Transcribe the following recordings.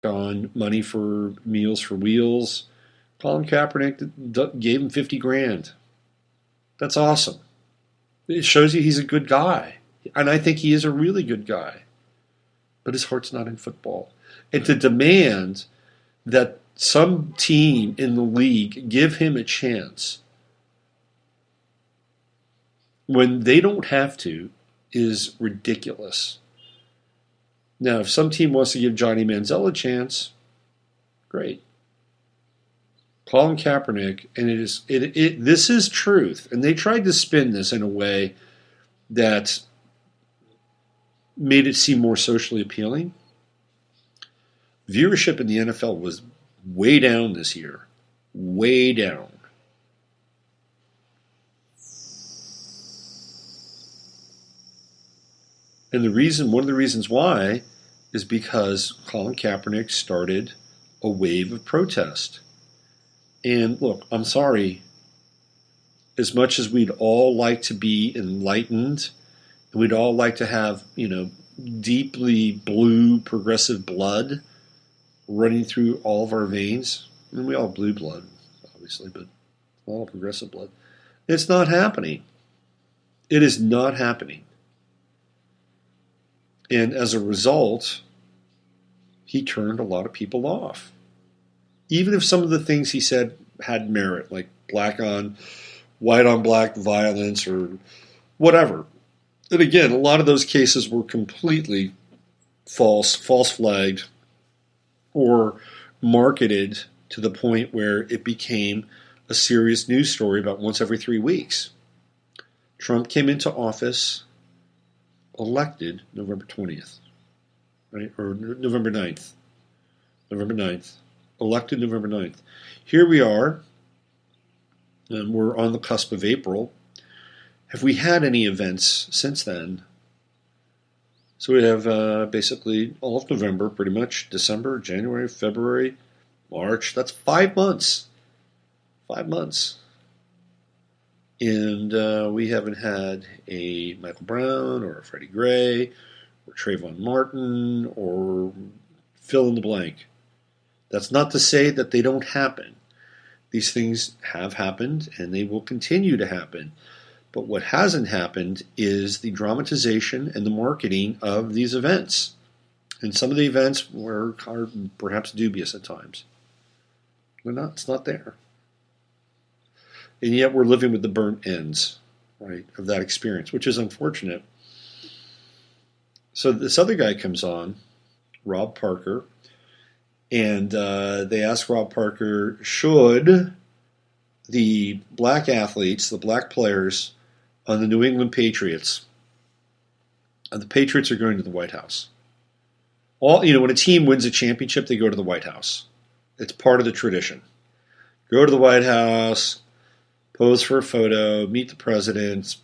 on money for Meals for Wheels. Colin Kaepernick gave him 50 grand. That's awesome. It shows you he's a good guy. And I think he is a really good guy. But his heart's not in football. And to demand that some team in the league give him a chance when they don't have to is ridiculous. Now, if some team wants to give Johnny Manziel a chance, great. Colin Kaepernick, and this is truth, and they tried to spin this in a way that made it seem more socially appealing. Viewership in the NFL was way down this year. Way down. And one of the reasons why is because Colin Kaepernick started a wave of protest. And look, I'm sorry, as much as we'd all like to be enlightened, and we'd all like to have, deeply blue progressive blood running through all of our veins, and we all have blue blood, obviously, but all progressive blood. It's not happening. It is not happening. And as a result, he turned a lot of people off. Even if some of the things he said had merit, like white on black violence or whatever. And again, a lot of those cases were completely false flagged, or marketed to the point where it became a serious news story about once every 3 weeks. Trump came into office, elected November 20th, right? Or November 9th. November 9th. Elected November 9th. Here we are, and we're on the cusp of April. Have we had any events since then? So we have basically all of November, pretty much, December, January, February, March. That's 5 months. 5 months. And we haven't had a Michael Brown or a Freddie Gray or Trayvon Martin or fill in the blank. That's not to say that they don't happen. These things have happened and they will continue to happen. But what hasn't happened is the dramatization and the marketing of these events. And some of the events are perhaps dubious at times. It's not there. And yet we're living with the burnt ends, right, of that experience, which is unfortunate. So this other guy comes on, Rob Parker, and they ask Rob Parker, should the black athletes, the black players on the New England Patriots, the Patriots are going to the White House. When a team wins a championship, they go to the White House. It's part of the tradition. Go to the White House, pose for a photo, meet the president,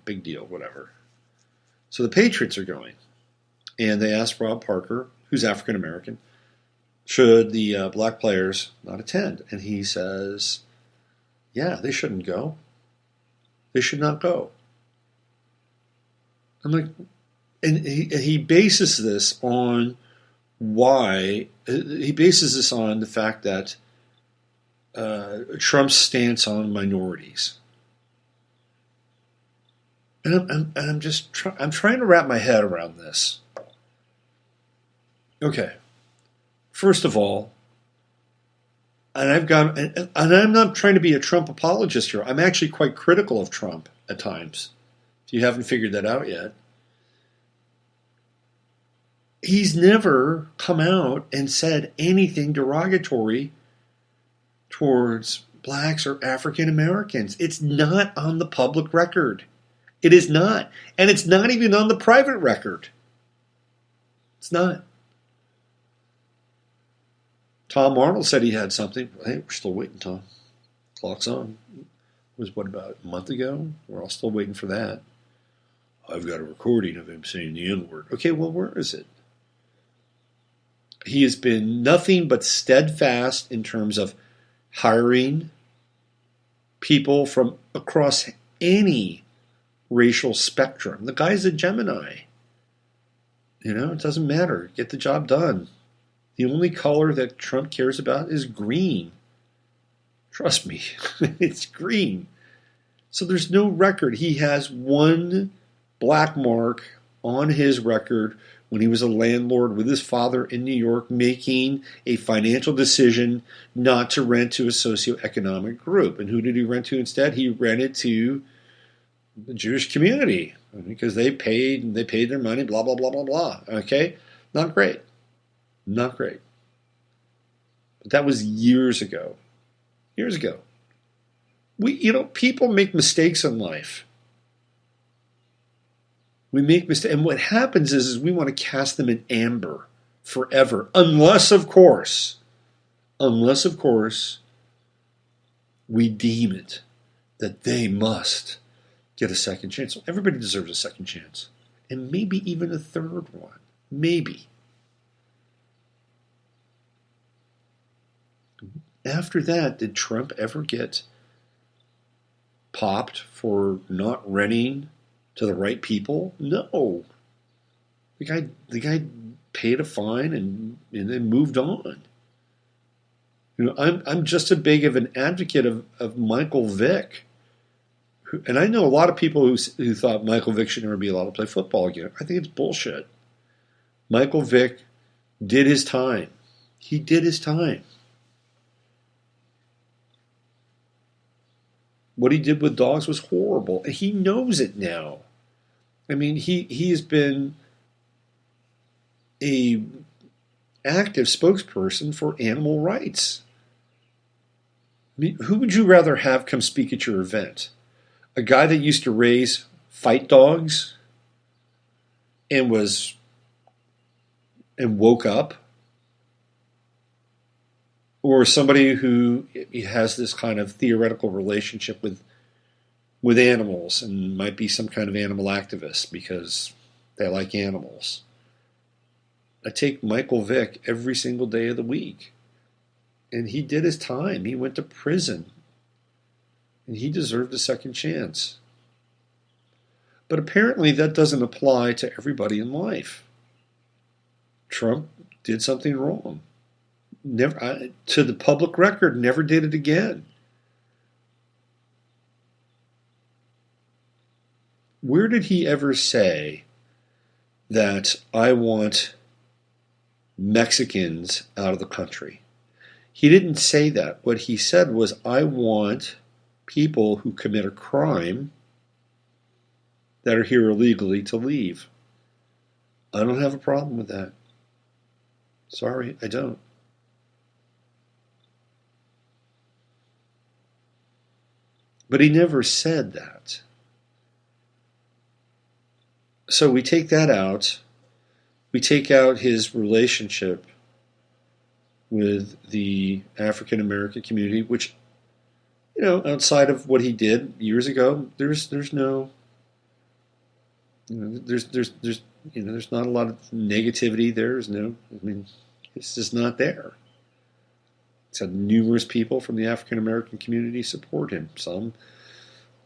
big deal, whatever. So the Patriots are going. And they asked Rob Parker, who's African American, should the black players not attend? And he says, yeah, they shouldn't go. They should not go. I'm like, and he bases this on the fact that Trump's stance on minorities. And I'm trying to wrap my head around this. Okay. First of all, and I'm not trying to be a Trump apologist here. I'm actually quite critical of Trump at times. If you haven't figured that out yet. He's never come out and said anything derogatory towards blacks or African Americans. It's not on the public record. It is not. And it's not even on the private record. It's not. Tom Arnold said he had something. Hey, we're still waiting, Tom. Clock's on. It was, about a month ago? We're all still waiting for that. I've got a recording of him saying the N-word. Okay, well, where is it? He has been nothing but steadfast in terms of hiring people from across any racial spectrum. The guy's a Gemini. It doesn't matter. Get the job done. The only color that Trump cares about is green. Trust me, it's green. So there's no record. He has one black mark on his record when he was a landlord with his father in New York making a financial decision not to rent to a socioeconomic group. And who did he rent to instead? He rented to the Jewish community because they paid their money, blah, blah, blah, blah, blah. Okay? Not great. Not great. But that was years ago. Years ago. People make mistakes in life. We make mistakes. And what happens is we want to cast them in amber forever. Unless, of course, we deem it that they must get a second chance. Everybody deserves a second chance. And maybe even a third one. Maybe. After that, did Trump ever get popped for not renting to the right people? No. The guy paid a fine and then moved on. I'm just as big of an advocate of Michael Vick. And I know a lot of people who thought Michael Vick should never be allowed to play football again. I think it's bullshit. Michael Vick did his time. He did his time. What he did with dogs was horrible. And he knows it now. I mean, he has been a active spokesperson for animal rights. I mean, who would you rather have come speak at your event? A guy that used to raise fight dogs and woke up? Or somebody who has this kind of theoretical relationship with animals and might be some kind of animal activist because they like animals? I take Michael Vick every single day of the week. And he did his time. He went to prison. And he deserved a second chance. But apparently that doesn't apply to everybody in life. Trump did something wrong. Never, to the public record, never did it again. Where did he ever say that I want Mexicans out of the country? He didn't say that. What he said was, I want people who commit a crime that are here illegally to leave. I don't have a problem with that. Sorry, I don't. But he never said that. So we take that out. We take out his relationship with the African American community, which, outside of what he did years ago, there's no, there's not a lot of negativity. It's just not there. It's had numerous people from the African American community support him. Some,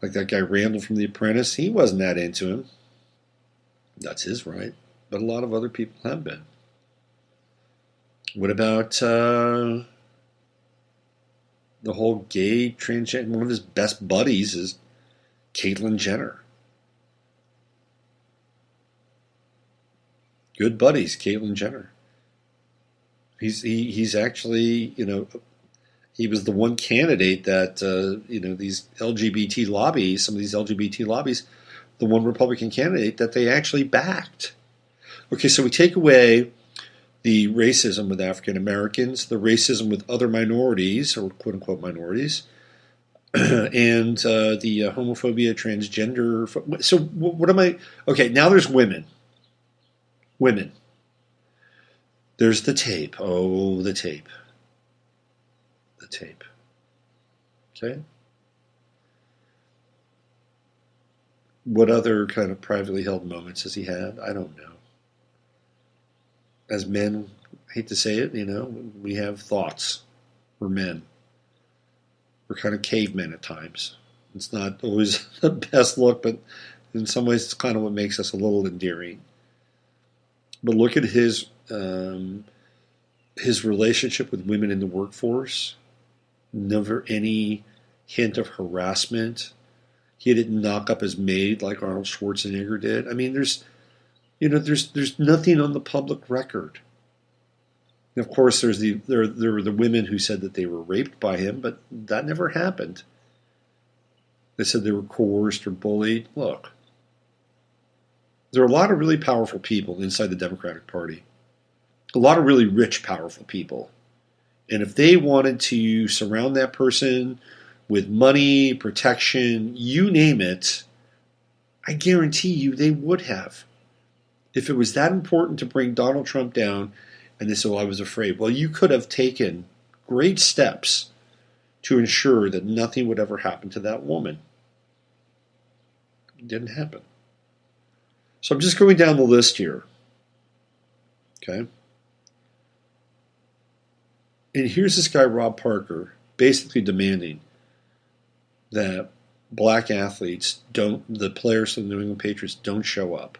like that guy Randall from The Apprentice, he wasn't that into him. That's his right. But a lot of other people have been. What about the whole gay transgender? One of his best buddies is Caitlyn Jenner. Good buddies, Caitlyn Jenner. He's actually, he was the one candidate that, these LGBT lobbies, some of these LGBT lobbies, the one Republican candidate that they actually backed. Okay, so we take away the racism with African Americans, the racism with other minorities, or quote-unquote minorities, and the homophobia, transgender. So what am I... Okay, now there's women. Women. There's the tape. Oh, the tape. The tape. Okay? What other kind of privately held moments has he had? I don't know. As men, I hate to say it, we have thoughts. We're men. We're kind of cavemen at times. It's not always the best look, but in some ways it's kind of what makes us a little endearing. But look at his his relationship with women in the workforce, never any hint of harassment. He didn't knock up his maid like Arnold Schwarzenegger did. I mean, there's nothing on the public record. And of course, there were the women who said that they were raped by him, but that never happened. They said they were coerced or bullied. Look, there are a lot of really powerful people inside the Democratic Party. A lot of really rich, powerful people. And if they wanted to surround that person with money, protection, you name it, I guarantee you they would have. If it was that important to bring Donald Trump down, and they said, well, I was afraid. Well, you could have taken great steps to ensure that nothing would ever happen to that woman. It didn't happen. So I'm just going down the list here. Okay? And here's this guy, Rob Parker, basically demanding that black athletes the players of the New England Patriots don't show up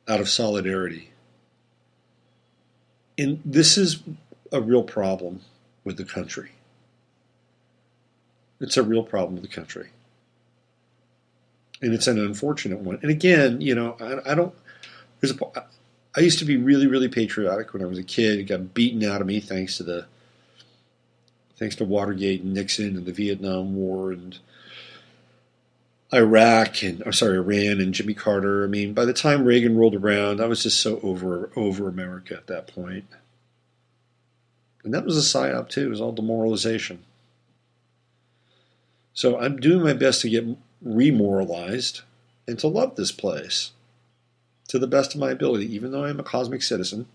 out of solidarity. And this is a real problem with the country. It's a real problem with the country. And it's an unfortunate one. And again, I used to be really, really patriotic when I was a kid. It got beaten out of me thanks to Watergate and Nixon and the Vietnam War and Iran and Jimmy Carter. I mean, by the time Reagan rolled around, I was just so over America at that point. And that was a psyop too. It was all demoralization. So I'm doing my best to get remoralized and to love this place to the best of my ability, even though I'm a cosmic citizen.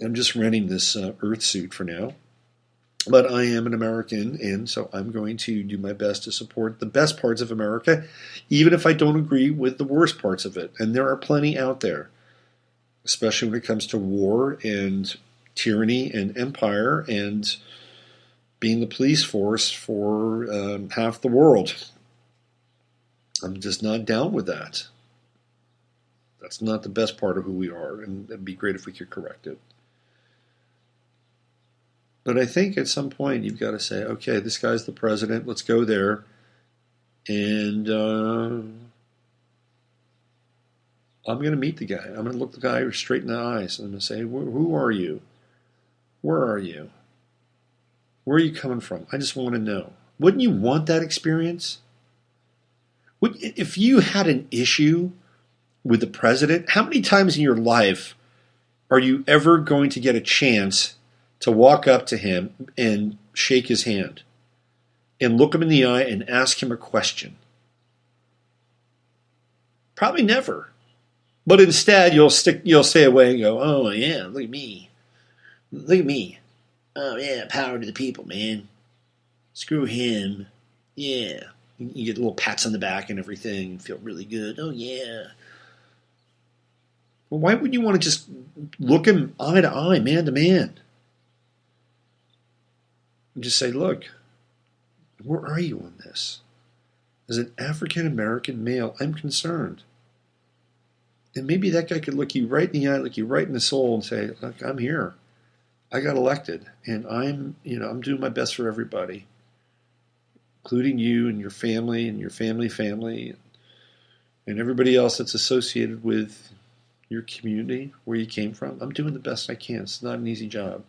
I'm just renting this Earth suit for now. But I am an American, and so I'm going to do my best to support the best parts of America, even if I don't agree with the worst parts of it. And there are plenty out there, especially when it comes to war and tyranny and empire and being the police force for half the world. I'm just not down with that. That's not the best part of who we are, and it'd be great if we could correct it. But I think at some point you've got to say, okay, this guy's the president. Let's go there. And I'm going to meet the guy. I'm going to look the guy straight in the eyes. And I'm going to say, who are you? Where are you? Where are you coming from? I just want to know. Wouldn't you want that experience? If you had an issue with the president, how many times in your life are you ever going to get a chance to walk up to him and shake his hand and look him in the eye and ask him a question? Probably never. But instead, you'll stay away and go, oh, yeah, look at me. Look at me. Oh, yeah, power to the people, man. Screw him. Yeah. You get little pats on the back and everything and feel really good. Oh, yeah. Well, why wouldn't you want to just look him eye to eye, man to man? And just say, look, where are you on this? As an African-American male, I'm concerned. And maybe that guy could look you right in the eye, look you right in the soul and say, look, I'm here. I got elected, and I'm doing my best for everybody, including you and your family and everybody else that's associated with your community, where you came from. I'm doing the best I can. It's not an easy job,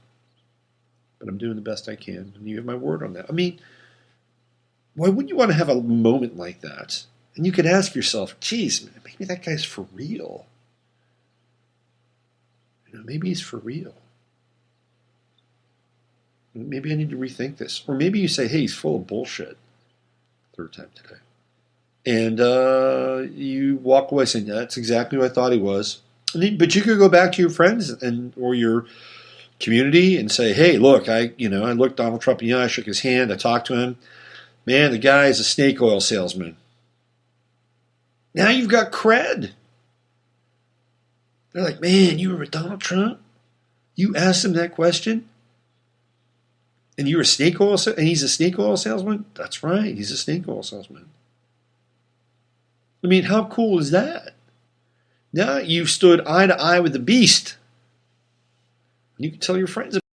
but I'm doing the best I can, and you have my word on that. I mean, why wouldn't you want to have a moment like that? And you could ask yourself, geez, maybe that guy's for real. Maybe he's for real. Maybe I need to rethink this. Or maybe you say, hey, he's full of bullshit. Third time today. And you walk away saying, that's exactly what I thought he was. But you could go back to your friends or your community and say, hey, look, I looked Donald Trump in the eye, I shook his hand, I talked to him. Man, the guy is a snake oil salesman. Now you've got cred. They're like, man, you were with Donald Trump? You asked him that question? And you're a snake oil and he's a snake oil salesman? That's right, he's a snake oil salesman. I mean, how cool is that? Now you've stood eye to eye with the beast. You can tell your friends